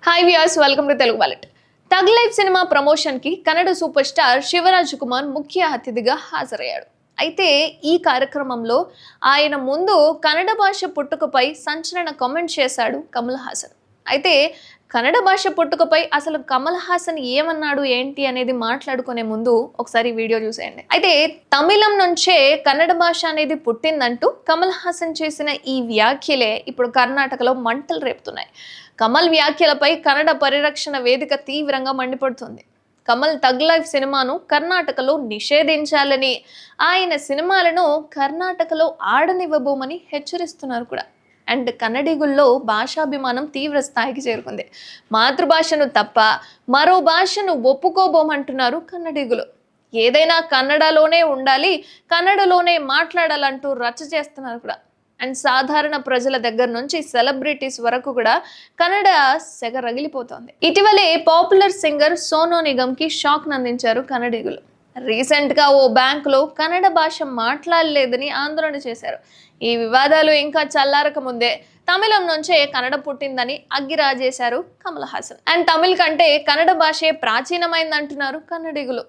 Hi viewers, welcome to Telugu wallet. Thug life cinema promotion కి Kannada super star Shivaraj Kumar ముఖ్య అతిథిగా హాజరయ్యాడు. అయితే ఈ కార్యక్రమంలో ఆయన ముందు కన్నడ భాష పుట్టుకపై సంచలన కామెంట్ చేశాడు కమల్ హాసన్. అయితే కన్నడ భాష పుట్టుకపై అసలు కమల్ హాసన్ ఏమన్నాడు ఏంటి అనేది మాట్లాడుకునే ముందు ఒకసారి వీడియో చూసేయండి. అయితే తమిళం నుంచే కన్నడ భాష అనేది పుట్టిందంటూ కమల్ హాసన్ చేసిన ఈ వ్యాఖ్యలే ఇప్పుడు కర్ణాటకలో మంటలు రేపుతున్నాయి. కమల్ వ్యాఖ్యలపై కన్నడ పరిరక్షణ వేదిక తీవ్రంగా మండిపడుతుంది. కమల్ తగ్ లైఫ్ సినిమాను కర్ణాటకలో నిషేధించాలని, ఆయన సినిమాలను కర్ణాటకలో ఆడనివ్వబోమని హెచ్చరిస్తున్నారు కూడా. అండ్ కన్నడిగుల్లో భాషాభిమానం తీవ్ర స్థాయికి చేరుకుంది. మాతృభాషను తప్ప మరో భాషను ఒప్పుకోబోమంటున్నారు కన్నడిగులు. ఏదైనా కన్నడలోనే ఉండాలి, కన్నడలోనే మాట్లాడాలంటూ రచ్చ చేస్తున్నారు కూడా. అండ్ సాధారణ ప్రజల దగ్గర నుంచి సెలబ్రిటీస్ వరకు కూడా కన్నడ సెగ రగిలిపోతోంది. ఇటీవలే పాపులర్ సింగర్ సోనూ నిగమ్కి షాక్ అందించారు కన్నడిగులు. రీసెంట్గా ఓ బ్యాంకులో కన్నడ భాష మాట్లాడలేదని ఆందోళన చేశారు. ఈ వివాదాలు ఇంకా చల్లారక ముందే తమిళం నుంచే కన్నడ పుట్టిందని అగ్గిరాజేశారు కమల్ హాసన్. అండ్ తమిళ్ కంటే కన్నడ భాషే ప్రాచీనమైందంటున్నారు కన్నడిగులు.